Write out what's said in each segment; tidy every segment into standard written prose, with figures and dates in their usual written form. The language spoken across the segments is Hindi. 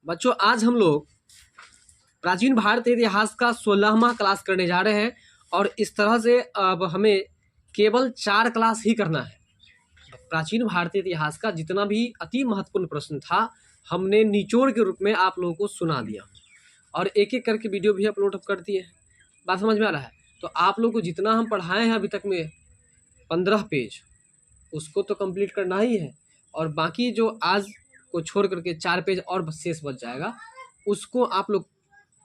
बच्चों आज हम लोग प्राचीन भारतीय इतिहास का 16वां क्लास करने जा रहे हैं और इस तरह से अब हमें केवल 4 क्लास ही करना है। प्राचीन भारतीय इतिहास का जितना भी अति महत्वपूर्ण प्रश्न था हमने निचोड़ के रूप में आप लोगों को सुना दिया और एक एक करके वीडियो भी अपलोड कर दिए हैं। बात समझ में आ रहा है? तो आप लोग को जितना हम पढ़ाए हैं अभी तक में 15 पेज उसको तो कंप्लीट करना ही है और बाकी जो आज को छोड़ करके 4 पेज और शेष बच जाएगा उसको आप लोग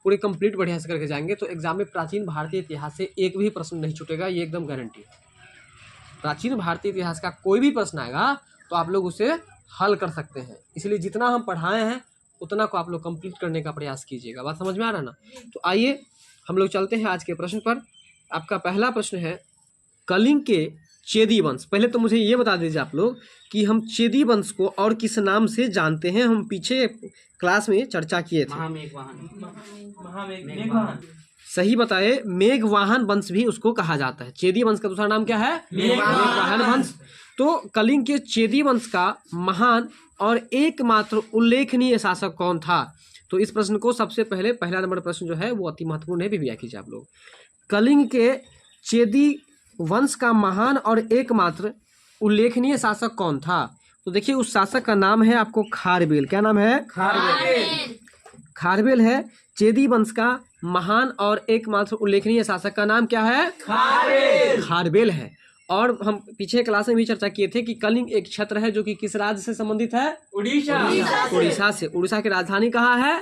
पूरे कंप्लीट बढ़िया से करके जाएंगे तो एग्जाम में प्राचीन भारतीय इतिहास से एक भी प्रश्न नहीं छूटेगा, ये एकदम गारंटी है। प्राचीन भारतीय इतिहास का कोई भी प्रश्न आएगा तो आप लोग उसे हल कर सकते हैं, इसलिए जितना हम पढ़ाए हैं उतना को आप लोग कंप्लीट करने का प्रयास कीजिएगा। बात समझ में आ रहा है ना? तो आइए हम लोग चलते हैं आज के प्रश्न पर। आपका पहला प्रश्न है कलिंग के चेदी वंश। पहले तो मुझे ये बता दीजिए आप लोग कि हम चेदी वंश को और किस नाम से जानते हैं। हम पीछे क्लास में चर्चा किए थे। सही बताए, मेघवाहन वंश भी उसको कहा जाता है। चेदी वंश का दूसरा नाम क्या है? मेघवाहन वंश। तो कलिंग के चेदी वंश का महान और एकमात्र उल्लेखनीय शासक कौन था? तो इस प्रश्न को सबसे पहले पहला नंबर प्रश्न जो है वो अति महत्वपूर्ण है, भी कीजिए आप लोग। कलिंग के चेदी वंश का महान और एकमात्र उल्लेखनीय शासक कौन था? तो देखिए उस शासक का नाम है आपको खारवेल। क्या नाम है? खारवेल। खारवेल है। चेदी वंश का महान और एकमात्र उल्लेखनीय शासक का नाम क्या है? खारवेल। खारवेल है। और हम पीछे क्लास में भी चर्चा किए थे कि कलिंग एक क्षेत्र है जो कि किस राज्य से संबंधित है? उड़ीसा। उड़ीसा से। उड़ीसा की राजधानी कहाँ है?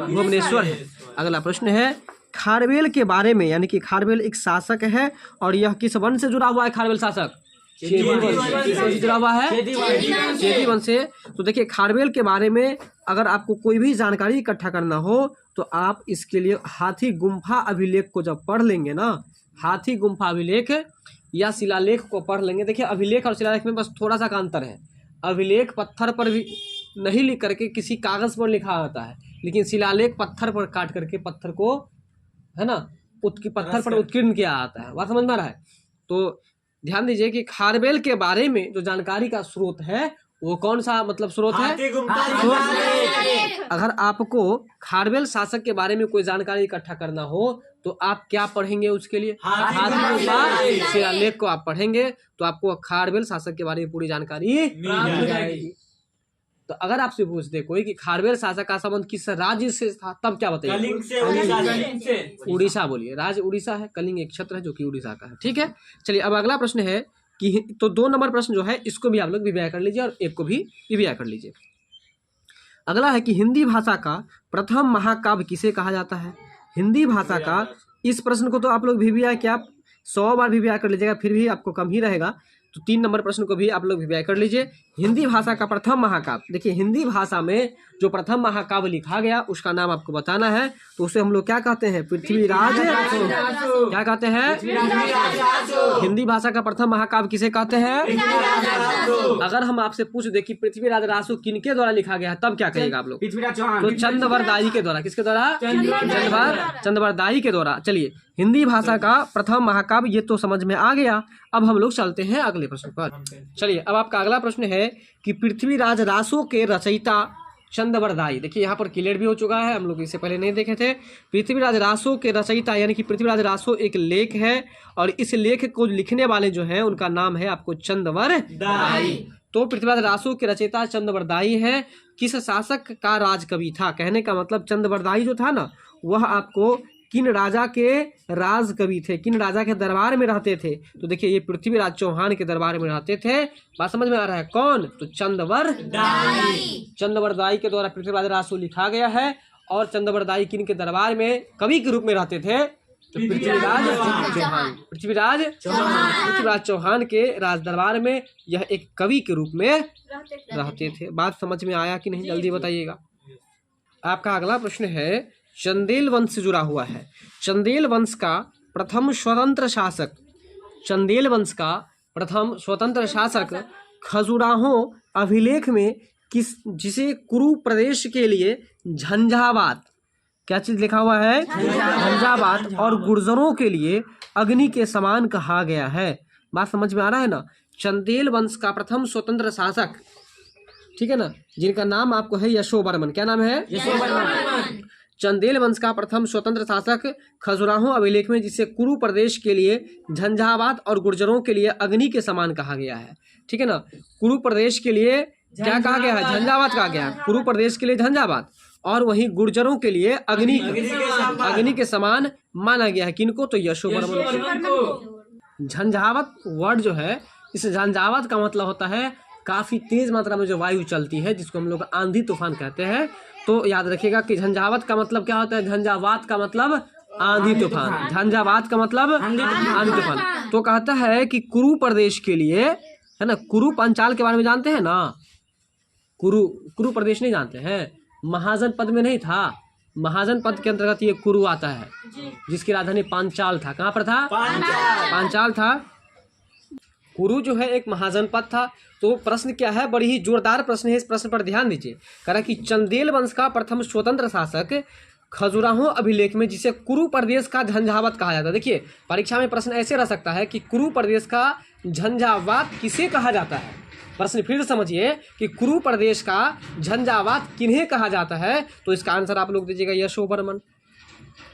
भुवनेश्वर है। अगला प्रश्न है खारवेल के बारे में, यानी कि खारवेल एक शासक है और यह किस वंश से जुड़ा हुआ है? खारवेल शासक चेदी वंश से जुड़ा हुआ है, चेदी वंश से। तो देखिए खारवेल के बारे में अगर आपको कोई भी जानकारी इकट्ठा करना हो तो आप इसके लिए हाथी गुम्फा अभिलेख को जब पढ़ लेंगे ना, हाथी गुम्फा अभिलेख या शिलालेख को पढ़ लेंगे। देखिए अभिलेख और शिलालेख में बस थोड़ा सा का अंतर है। अभिलेख पत्थर पर भी नहीं लिख करके किसी कागज पर लिखा होता है, लेकिन शिलालेख पत्थर पर काट करके पत्थर को, है ना, पत्थर पर उत्कीर्ण किया आता है। बात समझ में आ रहा है? तो ध्यान दीजिए कि खारवेल के बारे में जो जानकारी का स्रोत है वो कौन सा मतलब स्रोत है? अगर आपको खारवेल शासक के बारे में कोई जानकारी इकट्ठा करना हो तो आप क्या पढ़ेंगे? उसके लिए हाथी गुम्फा शिलालेख को आप पढ़ेंगे तो आपको खारवेल शासक के बारे में पूरी जानकारी मिल जाएगी। तो अगर आपसे पूछ दे कोई कि खारवेल शासक का संबंध किस राज्य से था तब क्या बताइए? उड़ीसा बोलिए। राज्य उड़ीसा है। कलिंग एक क्षेत्र है जो कि उड़ीसा का है। ठीक है, चलिए अब अगला प्रश्न है कि तो 2 नंबर प्रश्न जो है इसको भी आप लोग रिवाइज कर लीजिए और एक को भी रिवाइज कर लीजिए। अगला है कि हिंदी भाषा का प्रथम महाकाव्य किसे कहा जाता है? हिंदी भाषा का, इस प्रश्न को तो आप लोग रिवाइज क्या 100 बार रिवाइज कर लीजिएगा फिर भी आपको कम ही रहेगा। तो 3 नंबर प्रश्न को भी आप लोग रिवाइज कर लीजिए। हिंदी भाषा का प्रथम महाकाव्य, देखिए हिंदी भाषा में जो प्रथम महाकाव्य लिखा गया उसका नाम आपको बताना है। तो उसे हम लोग क्या कहते हैं? पृथ्वीराज। क्या कहते हैं? हिंदी भाषा का प्रथम महाकाव्य किसे कहते हैं? अगर हम आपसे पूछ दे कि पृथ्वीराज रासो किनके द्वारा लिखा गया है तब क्या कहेगा आप लोग? तो चंद्रवरदाई के द्वारा। किसके द्वारा? चंद्रवरदाई के द्वारा। चलिए हिंदी भाषा का प्रथम महाकाव्य ये तो समझ में आ गया। अब हम लोग चलते हैं अगले प्रश्न पर। चलिए अब आपका अगला प्रश्न है कि पृथ्वीराज रासो के रचयिता चंद्रवरदाई। देखिए यहाँ पर क्लियर भी हो चुका है, हम लोग इससे पहले नहीं देखे थे। पृथ्वीराज रासो के रचयिता यानी कि पृथ्वीराज रासो एक लेख है और इस लेख को लिखने वाले जो हैं उनका नाम है आपको चंद्रवरदाई। तो पृथ्वीराज रासो के रचयिता चंद्रवरदाई है। किस शासक का राज कवि था? कहने का मतलब चंद्रवरदाई जो था ना वह आपको किन राजा के राज कवि थे, किन राजा के दरबार में रहते थे? तो देखिए ये पृथ्वीराज चौहान के दरबार में रहते थे। बात समझ में आ रहा है? कौन? तो चंद्रवरदाई। चंद्रवरदाई के द्वारा पृथ्वीराज रासो लिखा गया है और चंद्रवरदाई किन के दरबार में कवि के रूप में रहते थे? तो पृथ्वीराज चौहान। पृथ्वीराज चौहान के राज दरबार में यह एक कवि के रूप में रहते थे। बात समझ में आया कि नहीं? जल्दी बताइएगा। आपका अगला प्रश्न है चंदेल वंश से जुड़ा हुआ है। चंदेल वंश का प्रथम स्वतंत्र शासक, चंदेल वंश का प्रथम स्वतंत्र शासक खजुराहो अभिलेख में जिसे कुरु प्रदेश के लिए झंझावात, क्या चीज लिखा हुआ है? झंझावात और गुर्जरों के लिए अग्नि के समान कहा गया है। बात समझ में आ रहा है ना? चंदेल वंश का प्रथम स्वतंत्र शासक ठीक है ना, जिनका नाम आपको है यशोवर्मन। क्या नाम है? यशोवर्मन। चंदेल वंश का प्रथम स्वतंत्र शासक खजुराहो अभिलेख में जिसे कुरु प्रदेश के लिए झंझावात और गुर्जरों के लिए अग्नि के समान कहा गया है। ठीक है ना, कुरु प्रदेश के लिए क्या कहा गया है? झंझावात कहा गया है। कुरु प्रदेश के लिए झंझावात और वहीं गुर्जरों के लिए अग्नि के समान माना गया है। किनको? तो यशोवर्मन को। झंझावात वर्ड जो है, इस झंझावात का मतलब होता है काफी तेज मात्रा में जो वायु चलती है, जिसको हम लोग आंधी तूफान कहते हैं। तो याद रखिएगा कि झंझावात का मतलब क्या होता है? झंझावात का मतलब आंधी तूफान। झंझावात का मतलब आंधी तूफान। तो कहता है कि कुरु प्रदेश के लिए, है ना, कुरु पंचाल के बारे में जानते हैं ना? कुरु प्रदेश नहीं जानते हैं? महाजन पद में नहीं था? महाजन पद के अंतर्गत ये कुरु आता है, जिसकी राजधानी पांचाल था। कहाँ पर था? पांचाल था। कुरु जो है एक महाजन पद था। तो प्रश्न क्या है? बड़ी ही जोरदार प्रश्न है, इस प्रश्न पर ध्यान दीजिए। कह रहा कि चंदेल वंश का प्रथम स्वतंत्र शासक खजुराहो अभिलेख में जिसे कुरु प्रदेश का झंझावात कहा जाता है। देखिए, परीक्षा में प्रश्न ऐसे रह सकता है कि कुरु प्रदेश का झंझावात किसे कहा जाता है। प्रश्न फिर समझिए कि कुरु प्रदेश का झंझावात किन्हें कहा जाता है। तो इसका आंसर आप लोग दीजिएगा यशोवर्मन।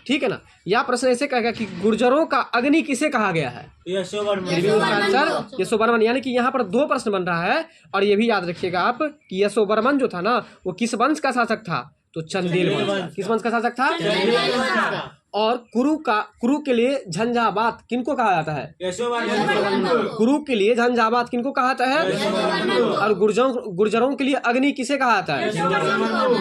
ठीक है ना। या प्रश्न ऐसे कहेगा कि गुर्जरों का अग्नि किसे कहा गया है? यशोवर्मन। उसका आंसर यशोवर्मन। यानी कि यहाँ पर दो प्रश्न बन रहा है। और ये भी याद रखिएगा आप कि यशोवर्मन जो था ना, वो किस वंश का शासक था? तो चंदेल वंश। किस वंश का शासक था? और कुरु के लिए झंझावात किनको कहा जाता है? यशोवर्मन। कुरु के लिए झंझावात किनको कहा जाता है? और गुर्जरों के लिए अग्नि किसे कहा जाता है?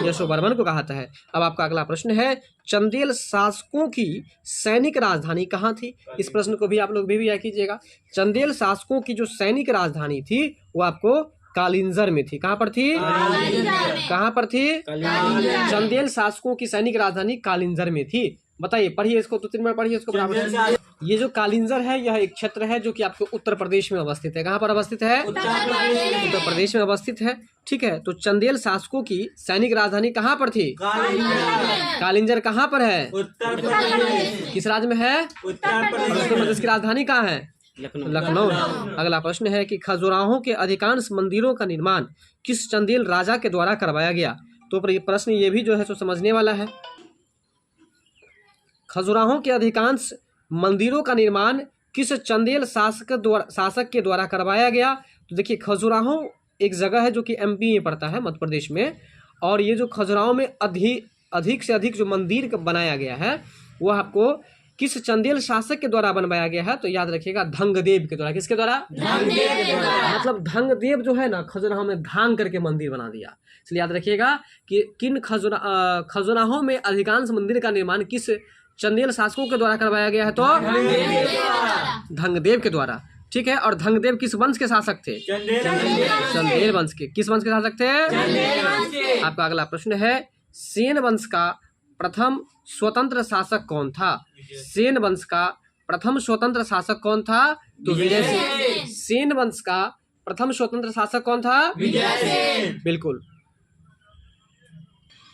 यशोवर्मन को कहा जाता है। अब आपका अगला प्रश्न है, चंदेल शासकों की सैनिक राजधानी कहाँ थी? इस प्रश्न को भी आप लोग भी याद कीजिएगा। चंदेल शासकों की जो सैनिक राजधानी थी वो आपको कालिंजर में थी। कहाँ पर थी? कहाँ पर थी? चंदेल शासकों की सैनिक राजधानी कालिंजर में थी। बताइए, पढ़िए इसको, 2-3 बार पढ़िए इसको बराबर। ये जो कालिंजर है, यह एक क्षेत्र है जो कि आपको उत्तर प्रदेश में अवस्थित है। कहाँ पर अवस्थित है? उत्तर प्रदेश में अवस्थित है। ठीक है। तो चंदेल शासकों की सैनिक राजधानी कहाँ पर थी? कालिंजर कहाँ पर है? उत्तर प्रदेश। किस राज्य में है? उत्तर प्रदेश की राजधानी कहाँ है? लखनऊ। अगला प्रश्न है कि खजुराहो के अधिकांश मंदिरों का निर्माण किस चंदेल राजा के द्वारा करवाया गया? तो प्रश्न ये भी जो है सो समझने वाला है। खजुराहो के अधिकांश मंदिरों का निर्माण किस चंदेल शासक के द्वारा करवाया गया? तो देखिए, खजुराहो एक जगह है जो कि एमपी में पड़ता है, मध्य प्रदेश में। और ये जो खजुराहो में अधिक से अधिक जो मंदिर बनाया गया है वह आपको किस चंदेल शासक के द्वारा बनवाया गया है? तो याद रखिएगा धंगदेव के द्वारा। किसके द्वारा? धंगदेव के द्वारा। मतलब धंगदेव जो है ना, खजुराहो में धांग करके मंदिर बना दिया। इसलिए याद रखिएगा कि किन खजुराहो में अधिकांश मंदिर का निर्माण किस चंदेल शासकों के द्वारा करवाया गया है? तो धंगदेव के द्वारा। ठीक है। और धंगदेव किस वंश के शासक थे? चंदेल वंश के। किस वंश के शासक थे? आपका अगला प्रश्न है, सेन वंश का प्रथम स्वतंत्र शासक कौन था? सेन वंश का प्रथम स्वतंत्र शासक कौन था? तो विजय सेन। सेन वंश का प्रथम स्वतंत्र शासक कौन था? विजय सेन। बिल्कुल।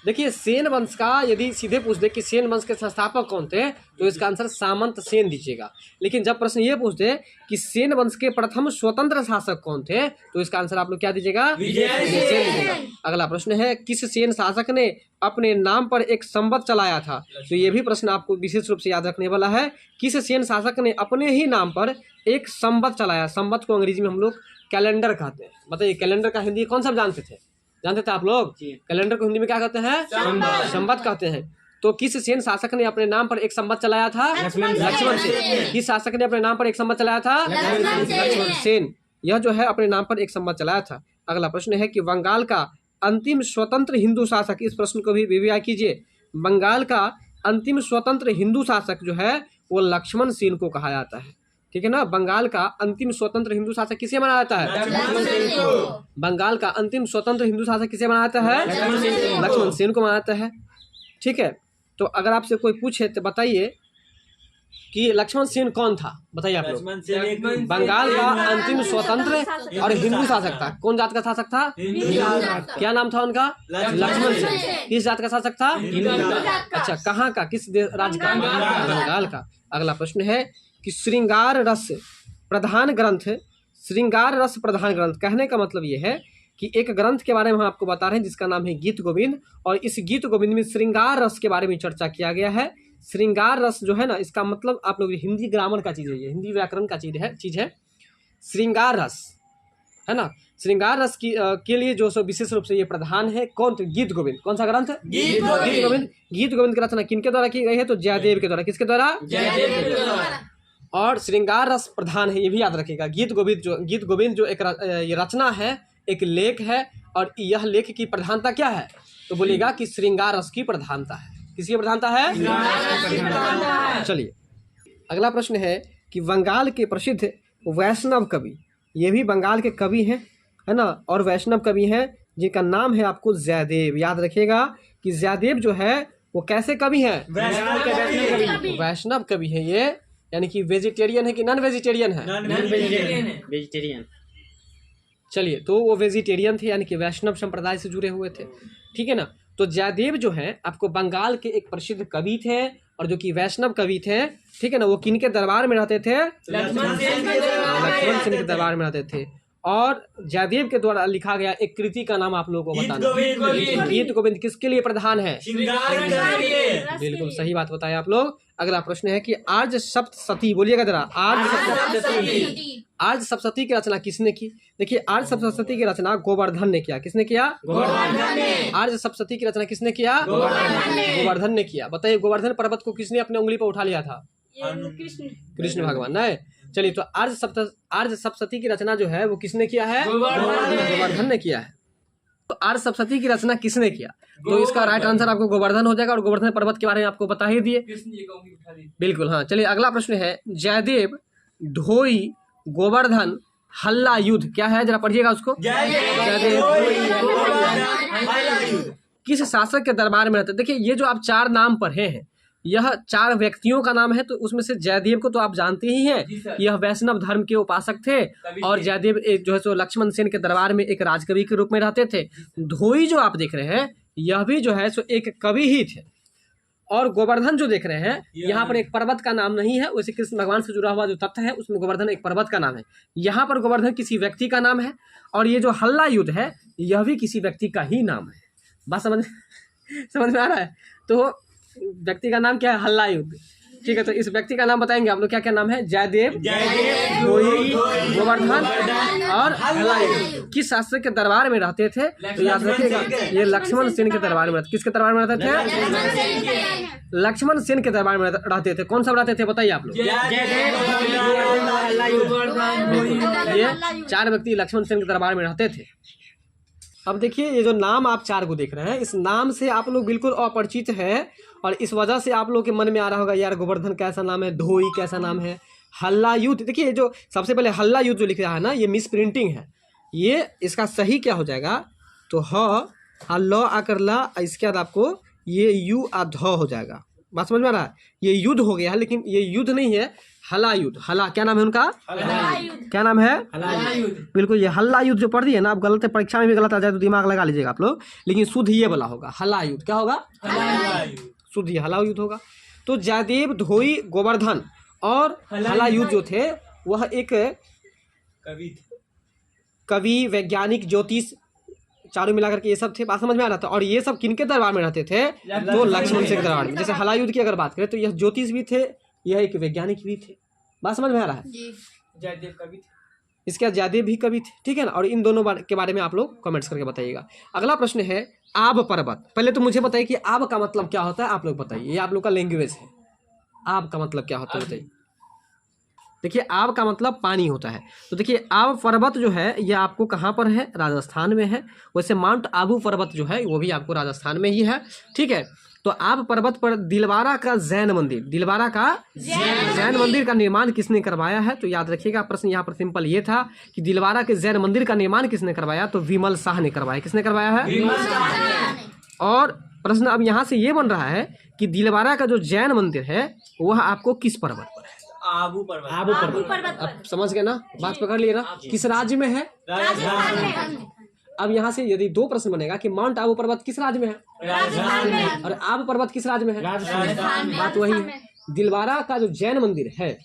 देखिए, सेन वंश का यदि सीधे पूछ दे कि सेन वंश के संस्थापक कौन थे, तो इसका आंसर सामंत सेन दीजिएगा। लेकिन जब प्रश्न ये पूछ दे कि सेन वंश के प्रथम स्वतंत्र शासक कौन थे, तो इसका आंसर आप लोग क्या दीजिएगा? विजय सेन दीजिएगा। अगला प्रश्न है, किस सेन शासक ने अपने नाम पर एक संवत चलाया था? तो ये भी प्रश्न आपको विशेष रूप से याद रखने वाला है। किस सेन शासक ने अपने ही नाम पर एक संवत चलाया? संवत को अंग्रेजी में हम लोग कैलेंडर कहते हैं। बताइए, कैलेंडर का हिंदी कौन सा जानते थे? जानते थे आप लोग? कैलेंडर को हिंदी में क्या कहते हैं? संवत कहते हैं। तो किस सेन शासक ने अपने नाम पर एक संवत चलाया था? लक्ष्मण सेन। किस शासक ने अपने नाम पर एक संवत चलाया था? लक्ष्मण सेन। यह जो है अपने नाम पर एक संवत चलाया था। अगला प्रश्न है कि बंगाल का अंतिम स्वतंत्र हिंदू शासक, इस प्रश्न को भी याद कीजिए। बंगाल का अंतिम स्वतंत्र हिंदू शासक जो है वो लक्ष्मण सेन को कहा जाता है। ठीक है ना। बंगाल का अंतिम स्वतंत्र हिंदू शासक किसे माना जाता है? बंगाल का अंतिम स्वतंत्र हिंदू शासक किसे माना जाता है? लक्ष्मण सेन को माना जाता है। ठीक है। तो अगर आपसे कोई पूछे तो बताइए कि लक्ष्मण सेन कौन था? बताइए आप लोग। बंगाल का अंतिम स्वतंत्र और हिंदू शासक था। कौन जात का शासक था? क्या नाम था उनका? लक्ष्मण सेन। किस जात का शासक था? अच्छा, कहाँ का, किस राज्य का? बंगाल का। अगला प्रश्न है कि श्रृंगार रस प्रधान ग्रंथ कहने का मतलब ये है कि एक ग्रंथ के बारे में हम आपको बता रहे हैं जिसका नाम है गीत गोविंद, और इस गीत गोविंद में श्रृंगार रस के बारे में चर्चा किया गया है। श्रृंगार रस जो है ना, इसका मतलब आप लोग हिंदी ग्रामर का चीज़ है, ये हिंदी व्याकरण का चीज़ है श्रृंगार रस, है ना। श्रृंगार रस के लिए जो सो विशेष रूप से ये प्रधान है। कौन? तो गीत गोविंद। कौन सा ग्रंथ? गीत गोविंद। गीत गोविंद की रचना किनके द्वारा की गई है? तो जयदेव के द्वारा। किसके द्वारा? जयदेव के द्वारा। और श्रृंगार रस प्रधान है, ये भी याद रखिएगा। गीत गोविंद जो एक ये रचना है, एक लेख है, और यह लेख की प्रधानता क्या है? तो बोलिएगा कि श्रृंगार रस की प्रधानता है। किसकी प्रधानता है? चलिए अगला प्रश्न है कि बंगाल के प्रसिद्ध वैष्णव कवि, ये भी बंगाल के कवि हैं, है ना, और वैष्णव कवि हैं जिनका नाम है आपको जयदेव। याद रखिएगा कि जयदेव जो है वो कैसे कवि हैं? वैष्णव कवि है ये, यानी कि वेजिटेरियन है कि नॉन वेजिटेरियन है? वेजिटेरियन। चलिए, तो वो वेजिटेरियन थे, यानी कि वैष्णव संप्रदाय से जुड़े हुए थे, ठीक है ना। तो जयदेव जो है आपको बंगाल के एक प्रसिद्ध कवि थे, और जो कि वैष्णव कवि थे, ठीक है ना। वो किनके दरबार में रहते थे? लक्ष्मण सेन के दरबार में रहते थे। और जयदेव के द्वारा लिखा गया एक कृति का नाम आप लोगों को बताना। गीत गोविंद किसके लिए प्रधान है? बिल्कुल सही बात बताया आप लोग। अगला प्रश्न है कि आर्य सप्तशती, बोलिएगा जरा, आर्य सप्तशती की रचना किसने की? देखिए, आर्य सप्तशती की रचना गोवर्धन ने किया। किसने किया? आर्य सप्तशती की रचना किसने किया? गोवर्धन ने किया। बताइए, गोवर्धन पर्वत को किसने अपने उंगली पर उठा लिया था? कृष्ण भगवान। नहीं, चलिए, तो आर्य सप्तशती की रचना जो है वो किसने किया है? गोवर्धन ने किया है। तो आर्य सप्तशती की रचना किसने किया? तो इसका राइट आंसर आपको गोवर्धन हो जाएगा, और गोवर्धन पर्वत के बारे में आपको बता ही दिए। बिल्कुल, हाँ। चलिए अगला प्रश्न है, जयदेव, धोई, गोवर्धन, हल्ला युद्ध क्या है? जरा पढ़िएगा उसको। जयदेव, किस शासक के दरबार में रहते? देखिए, ये जो आप चार नाम पढ़े हैं, यह चार व्यक्तियों का नाम है। तो उसमें से जयदेव को तो आप जानते ही हैं, यह वैष्णव धर्म के उपासक थे, और जयदेव एक जो है सो लक्ष्मण सेन के दरबार में एक राजकवि के रूप में रहते थे। धोई जो आप देख रहे हैं, यह भी जो है सो एक कवि ही थे। और गोवर्धन जो देख रहे हैं, यहाँ पर एक पर्वत का नाम नहीं है, वैसे कृष्ण भगवान से जुड़ा हुआ जो तथ्य है उसमें गोवर्धन एक पर्वत का नाम है। यहाँ पर गोवर्धन किसी व्यक्ति का नाम है, और ये जो हल्ला युद्ध है यह भी किसी व्यक्ति का ही नाम है। बात समझ में आ रहा है? तो व्यक्ति का नाम क्या है? हल्ला युद्ध, ठीक है। तो इस व्यक्ति का नाम बताएंगे आप लोग, क्या क्या नाम है? जयदेव, धोई, गोवर्धन और हल्ला युद्ध। किस शासक के दरबार में रहते थे? तो याद रखिएगा, ये लक्ष्मण सेन के दरबार में। किसके दरबार में रहते थे? लक्ष्मण सेन के दरबार में रहते थे। कौन सा रहते थे बताइए आप लोग? ये चार व्यक्ति लक्ष्मण सेन के दरबार में रहते थे। अब देखिए, ये जो नाम आप चार को देख रहे हैं, इस नाम से आप लोग बिल्कुल अपरिचित है, और इस वजह से आप लोग के मन में आ रहा होगा यार गोवर्धन कैसा नाम है, धोई कैसा नाम है, हल्ला युद्ध। देखिए, जो सबसे पहले हल्ला युद्ध जो लिख रहा है ना, ये मिस प्रिंटिंग है। ये इसका सही क्या हो जाएगा? तो ल आकर ला, इसके बाद आपको ये यू आ ध हो जाएगा। बात समझ में आ रहा है? ये युद्ध हो गया है, लेकिन ये युद्ध नहीं है, हल्ला युद्ध। हल्ला क्या नाम है उनका? क्या नाम है? बिल्कुल, ये हल्ला युद्ध जो पढ़ दिए ना आप, गलत है, परीक्षा में भी गलत आ जाए तो दिमाग लगा लीजिएगा आप लोग, लेकिन शुद्ध ये वाला होगा, हल्ला युद्ध। क्या होगा? शुद्ध ये हल्ला युद्ध होगा। तो जयदेव, धोई, गोवर्धन और हल्ला युद्ध जो थे, वह एक कवि, वैज्ञानिक, ज्योतिष, चारों मिलाकर के ये सब थे। बात समझ में आ रहा था? और ये सब किनके दरबार में रहते थे? तो लक्ष्मण सेन के दरबार में। जैसे हल्ला युद्ध की अगर बात करें तो यह ज्योतिष भी थे, यह एक वैज्ञानिक भी थे। बात समझ में आ रहा है? जयदेव कवि थे, इसके बाद जयदेव भी कवि थे, ठीक है ना। और इन दोनों के बारे में आप लोग कमेंट्स करके बताइएगा। अगला प्रश्न है, आब पर्वत। पहले तो मुझे बताइए कि आब का मतलब क्या होता है, आप लोग बताइए। ये आप लोग का लैंग्वेज है। आब का मतलब क्या होता है बताइए। देखिए, आब का मतलब पानी होता है। तो देखिए, आब पर्वत जो है ये आपको कहाँ पर है? राजस्थान में है। वैसे माउंट आबू पर्वत जो है वो भी आपको राजस्थान में ही है, ठीक है। तो आब पर्वत पर दिलवारा का जैन मंदिर, दिलवारा का जैन मंदिर का निर्माण किसने करवाया है? तो याद रखिएगा, प्रश्न यहाँ पर सिंपल ये था कि दिलवारा के जैन मंदिर का निर्माण किसने करवाया? तो विमल शाह ने करवाया। किसने करवाया है? और प्रश्न अब यहाँ से ये बन रहा है कि दिलवारा का जो जैन मंदिर है वह आपको किस पर्वत पर है? आबू पर्वत। आबू पर्वत। अब समझ गए ना, बात पकड़ लिए ना? किस राज्य में है? अब यहाँ से यदि दो प्रश्न बनेगा कि माउंट आबू पर्वत किस राज्य में है? राजस्थान में। और आबू पर्वत किस राज्य में है? राजस्थान में। बात वही है। दिलवारा का जो जैन मंदिर है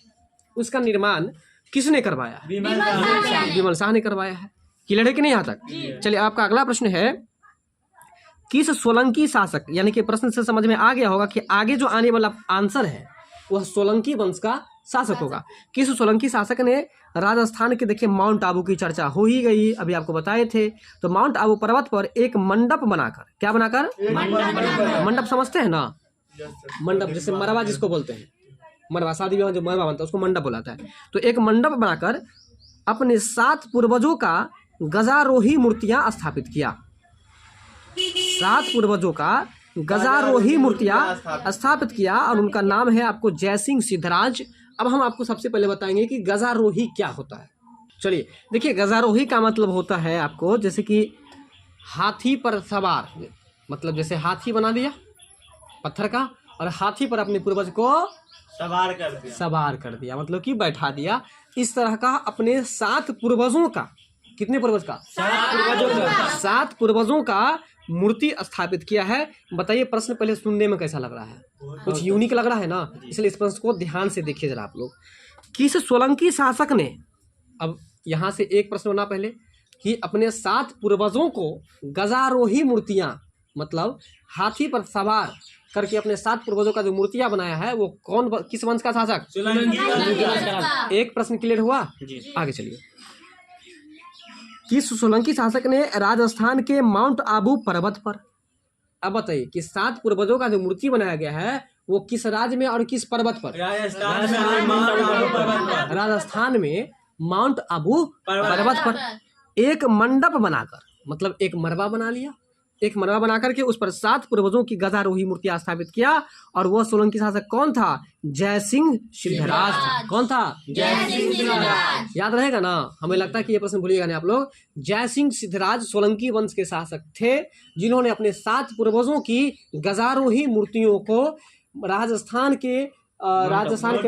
उसका निर्माण किसने करवाया? विमल शाह ने करवाया है। क्लियर है कि नहीं यहाँ तक? चलिए आपका अगला प्रश्न है, किस सोलंकी शासक, यानी कि प्रश्न से समझ में आ गया होगा कि आगे जो आने वाला आंसर है वह सोलंकी वंश का शासक होगा। किस सोलंकी शासक ने राजस्थान के, देखिए माउंट आबू की चर्चा हो ही गई, अभी आपको बताए थे, तो माउंट आबू पर्वत पर एक मंडप बनाकर, क्या बनाकर? मंडप समझते हैं ना, मंडप जैसे मरवा जिसको बोलते हैं, मरवा शादी विवाह जो मरवा बनता है उसको मंडप बुलाता है। तो एक मंडप बनाकर अपने 7 पूर्वजों का गजारोही मूर्तियां स्थापित किया। 7 पूर्वजों का गजारोही मूर्तियां स्थापित किया और उनका नाम है आपको जयसिंह सिद्धराज। अब हम आपको सबसे पहले बताएंगे कि गजारोही क्या होता है। चलिए देखिए, गजारोही का मतलब होता है आपको जैसे कि हाथी पर सवार, मतलब जैसे हाथी बना दिया पत्थर का और हाथी पर अपने पूर्वज को सवार कर दिया, मतलब कि बैठा दिया। इस तरह का अपने 7 पूर्वजों का, कितने पूर्वज का? 7 पूर्वजों का मूर्ति स्थापित किया है। बताइए प्रश्न पहले सुनने में कैसा लग रहा है? कुछ यूनिक लग रहा है ना, इसलिए इस प्रश्न को ध्यान से देखिए जरा आप लोग। किस सोलंकी शासक ने, अब यहाँ से एक प्रश्न होना पहले कि अपने 7 पूर्वजों को गजारोही मूर्तियां, मतलब हाथी पर सवार करके अपने 7 पूर्वजों का जो मूर्तियां बनाया है वो कौन, किस वंश का शासक? एक प्रश्न क्लियर हुआ? आगे चलिए। किस सोलंकी शासक ने राजस्थान के माउंट आबू पर्वत पर, अब बताइए कि 7 पूर्वजों का जो मूर्ति बनाया गया है वो किस राज्य में और किस पर्वत पर? राजस्थान में माउंट आबू पर्वत पर एक मंडप बनाकर, मतलब एक मरबा बना लिया, एक मरबा बना करके उस पर 7 पूर्वजों की गजारोही मूर्तियां स्थापित किया। और वह सोलंकी शासक कौन था? जयसिंह सिद्धराज था। कौन था? जयसिंह सिद्धराज। याद रहेगा ना, हमें लगता है कि ये प्रश्न भूलिएगा नहीं आप लोग। जयसिंह सिद्धराज सोलंकी वंश के शासक थे जिन्होंने अपने 7 पूर्वजों की गजारोही मूर्तियों को राजस्थान के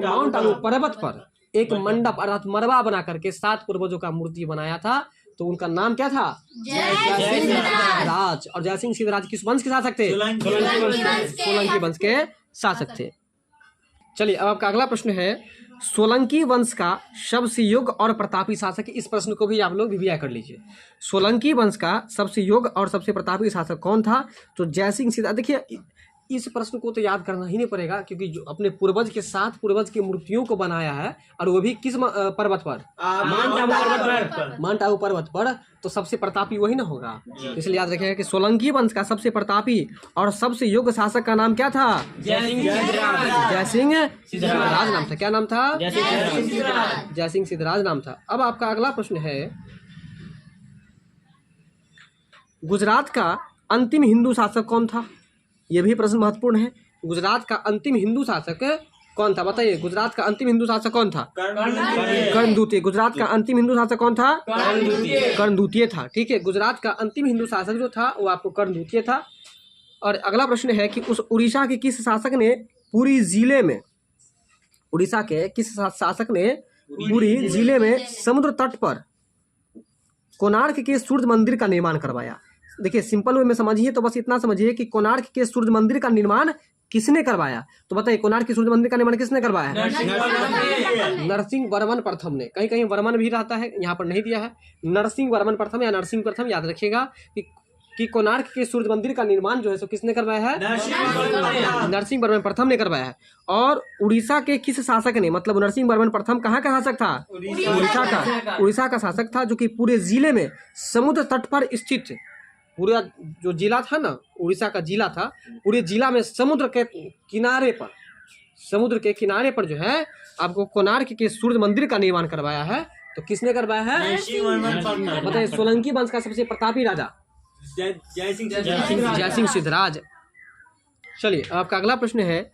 माउंट आबू पर्वत पर एक मंडप अर्थात मरबा बना करके 7 पूर्वजों का मूर्ति बनाया था। तो उनका नाम क्या था? जयसिंह सिद्धराज। और जयसिंह सिद्धराज किस वंश के शासक थे? सोलंकी वंश के शासक थे। चलिए अब आपका अगला प्रश्न है, सोलंकी वंश का सबसे योग्य और प्रतापी शासक। इस प्रश्न को भी आप लोग रिविया कर लीजिए। सोलंकी वंश का सबसे योग्य और सबसे प्रतापी शासक कौन था? तो जयसिंह सिद्धराज। देखिए इस प्रश्न को तो याद करना ही नहीं पड़ेगा क्योंकि जो अपने पूर्वज के 7 पूर्वज की मूर्तियों को बनाया है और वो भी किस पर्वत पर? माउंट आबू पर्वत पर। तो सबसे प्रतापी वही ना होगा, इसलिए याद रखिएगा कि सोलंकी वंश का सबसे प्रतापी और सबसे योग्य शासक का नाम क्या था? जयसिंह सिद्धराज नाम था। क्या नाम था? जयसिंह सिद्धराज नाम था। अब आपका अगला प्रश्न है, गुजरात का अंतिम हिंदू शासक कौन था? यह भी प्रश्न महत्वपूर्ण है। गुजरात का अंतिम हिंदू शासक कौन था? बताइए गुजरात का अंतिम हिंदू शासक कौन था? कर्णद्वितीय। गुजरात का अंतिम हिंदू शासक कौन था? कर्णद्वितीय था। ठीक है, गुजरात का अंतिम हिंदू शासक जो था वो आपको कर्णद्वितीय था। और अगला प्रश्न है कि उस उड़ीसा के किस शासक ने पुरी जिले में, उड़ीसा के किस शासक ने पुरी जिले में समुद्र तट पर कोणार्क के सूर्य मंदिर का निर्माण करवाया? देखिए सिंपल वे में समझिए, तो बस इतना समझिए कि कोणार्क के सूर्य मंदिर का निर्माण किसने करवाया? तो बताइए कोणार्क के सूर्य मंदिर का निर्माण किसने करवाया है? नरसिंह वर्मन प्रथम ने। कहीं कहीं वर्मन भी रहता है, यहाँ पर नहीं दिया है। नरसिंह वर्मन प्रथम या नरसिंह प्रथम याद रखिएगा कि कोणार्क के सूर्य मंदिर का निर्माण जो है सो किसने करवाया है? नरसिंह वर्मन प्रथम ने करवाया है। और उड़ीसा के किस शासक ने, मतलब नरसिंह वर्मन प्रथम कहाँ का शासक था? उड़ीसा का शासक था, जो कि पूरे जिले में समुद्र तट पर स्थित, पूरा जो जिला था ना, उड़ीसा का जिला था, पूरे जिला में समुद्र के किनारे पर जो है आपको कोणार्क के सूर्य मंदिर का निर्माण करवाया है। तो किसने करवाया है? बताइए सोलंकी वंश का सबसे प्रतापी राजा जयसिंह सिद्धराज। चलिए आपका अगला प्रश्न है,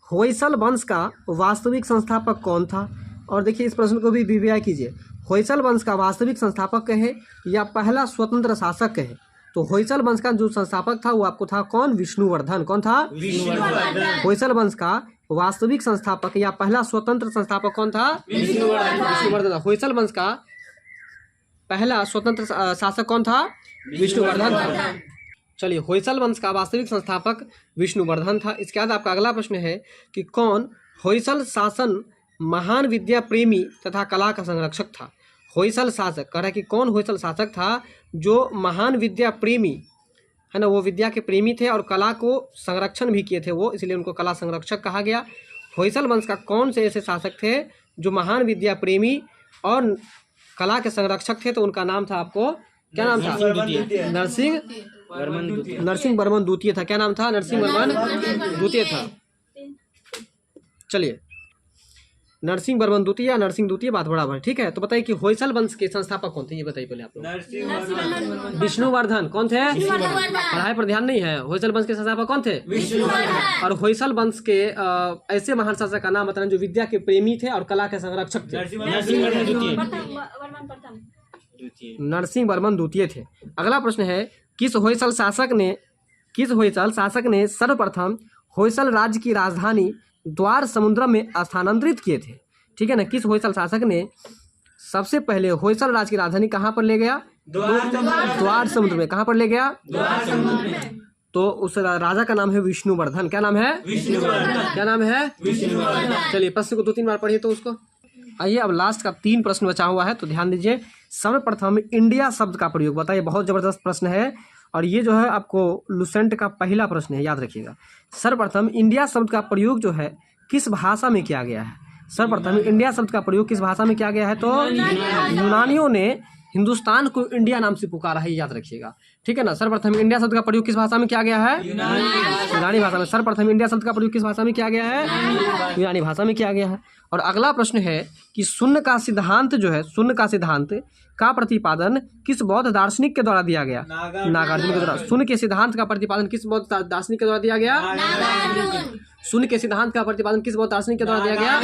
होयसल वंश का वास्तविक संस्थापक कौन था? और देखिए इस प्रश्न को भी विवेचना कीजिए। होयसल वंश का वास्तविक संस्थापक है या पहला स्वतंत्र शासक है? तो होयसल वंश का जो संस्थापक था वो आपको था कौन? विष्णुवर्धन। कौन था? विष्णुवर्धन। होयसल वंश का वास्तविक संस्थापक या पहला स्वतंत्र संस्थापक कौन था? विष्णुवर्धन। होयसल वंश का पहला स्वतंत्र शासक कौन था? विष्णुवर्धन था। चलिए होयसल वंश का वास्तविक संस्थापक विष्णुवर्धन था। इसके बाद आपका अगला प्रश्न है कि कौन होयसल शासन महान विद्या प्रेमी तथा कला का संरक्षक था? होयसल शासक, कह रहा है कि कौन होयसल शासक था जो महान विद्या प्रेमी है ना, वो विद्या के प्रेमी थे और कला को संरक्षण भी किए थे वो, इसलिए उनको कला संरक्षक कहा गया। होयसल वंश का कौन से ऐसे शासक थे जो महान विद्या प्रेमी और कला के संरक्षक थे, तो उनका नाम था, आपको क्या नाम था? नरसिंह वर्मन द्वितीय था। क्या नाम था? नरसिंह वर्मन द्वितीय था। चलिए, नरसिंह वर्मन द्वितीय या नरसिंह द्वितीय बात बराबर, ठीक है। तो बताइए कि होयसल वंश के संस्थापक कौन थे, ये बताइए पहले आप लोग। विष्णुवर्धन कौन थे? पढ़ाई पर ध्यान नहीं है। होयसल वंश के संस्थापक कौन थे? और होयसल वंश के ऐसे महान शासक का नाम बताना जो विद्या के प्रेमी थे और कला के संरक्षक थे। नरसिंह वर्मन द्वितीय थे। अगला प्रश्न है, किस होयसल शासक ने सर्वप्रथम होयसल राज्य की राजधानी द्वार समुद्र में स्थानांतरित किए थे? ठीक है ना, किस होयसल शासक ने सबसे पहले होयसल राज्य की राजधानी कहाँ पर ले गया? द्वार समुद्र में। कहाँ पर ले गया? तो उस राजा का नाम है विष्णुवर्धन। क्या नाम है? क्या नाम है? चलिए, प्रश्न को 2-3 बार पढ़िए तो उसको। आइए, अब लास्ट का 3 प्रश्न बचा हुआ है, तो ध्यान दीजिए। सर्वप्रथम इंडिया शब्द का प्रयोग बताइए। बहुत जबरदस्त प्रश्न है और ये जो है आपको लुसेंट का पहला प्रश्न है, याद रखिएगा। सर्वप्रथम इंडिया शब्द का प्रयोग जो है किस भाषा में किया गया है? सर्वप्रथम इंडिया शब्द का प्रयोग किस भाषा में किया गया है? तो यूनानियों ने हिंदुस्तान को इंडिया नाम से पुकारा है, याद रखिएगा, ठीक है ना। सर्वप्रथम इंडिया शब्द का प्रयोग किस भाषा में किया गया है? यूनानी भाषा में। सर्वप्रथम इंडिया शब्द का प्रयोग किस भाषा में किया गया है? यूनानी भाषा में किया गया है। और अगला प्रश्न है कि शून्य का सिद्धांत जो है, शून्य का सिद्धांत का प्रतिपादन किस बौद्ध दार्शनिक के द्वारा दिया गया? नागार्जुन के द्वारा। शून्य के सिद्धांत का प्रतिपादन किस बौद्ध दार्शनिक के द्वारा दिया गया? शून्य के सिद्धांत का प्रतिपादन किस बौद्ध दार्शनिक के द्वारा दिया गया?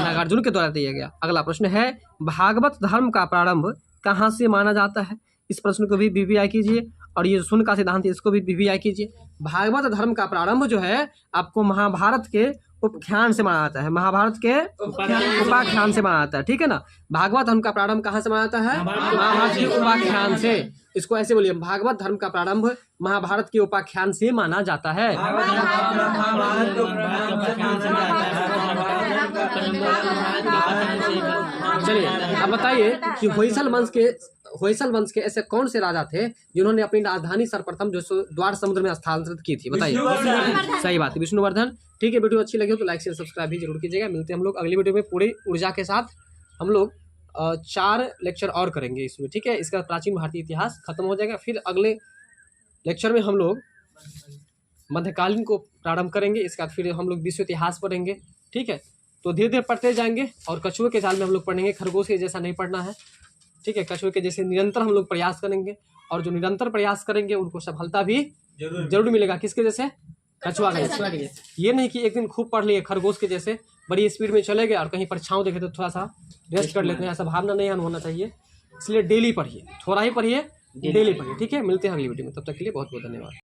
नागार्जुन के द्वारा दिया गया। अगला प्रश्न है, भागवत धर्म का प्रारंभ कहाँ से माना जाता है? इस प्रश्न को भी बीबीआई कीजिए और ये शून्य का सिद्धांत है, इसको भी बीबीआई कीजिए। भागवत धर्म का प्रारंभ जो है आपको महाभारत के उपख्यान से माना जाता है। महाभारत के उपाख्यान से माना जाता है, ठीक है ना। भागवत धर्म का प्रारंभ कहाँ से माना जाता है? महाभारत के उपाख्यान से। इसको ऐसे बोलिए, भागवत धर्म का प्रारंभ महाभारत के उपाख्यान से माना जाता है। चलिए, अब बताइए कि होयसल वंश के ऐसे कौन से राजा थे जिन्होंने अपनी राजधानी सर्वप्रथम जो द्वार समुद्र में स्थानांतरित की थी? बताइए। सही बात है, विष्णुवर्धन। ठीक है, वीडियो अच्छी लगी हो तो लाइक शेयर सब्सक्राइब भी जरूर कीजिएगा। मिलते हैं हम लोग अगली वीडियो में पूरी ऊर्जा के साथ। हम लोग 4 लेक्चर और करेंगे इसमें, ठीक है। इसका प्राचीन भारतीय इतिहास खत्म हो जाएगा। फिर अगले लेक्चर में हम लोग मध्यकालीन को प्रारंभ करेंगे। इसके बाद फिर हम लोग विश्व इतिहास पढ़ेंगे, ठीक है। तो धीरे धीरे पढ़ते जाएंगे। और कछुए के जाल में हम लोग पढ़ेंगे, खरगोश के जैसा नहीं पढ़ना है, ठीक है। कछुए के जैसे निरंतर हम लोग प्रयास करेंगे और जो निरंतर प्रयास करेंगे उनको सफलता भी जरूर मिलेगा। किसके जैसे? कछुआ के जैसे। ये नहीं कि एक दिन खूब पढ़ लिए खरगोश के जैसे बड़ी स्पीड में चले गए और कहीं परीक्षाओं देखे तो थोड़ा सा रेस्ट कर लेते हैं, ऐसा भावना नहीं होना चाहिए। इसलिए डेली पढ़िए, थोड़ा ही पढ़िए, डेली पढ़िए, ठीक है। मिलते हैं अगली वीडियो में, तब तक के लिए बहुत बहुत धन्यवाद।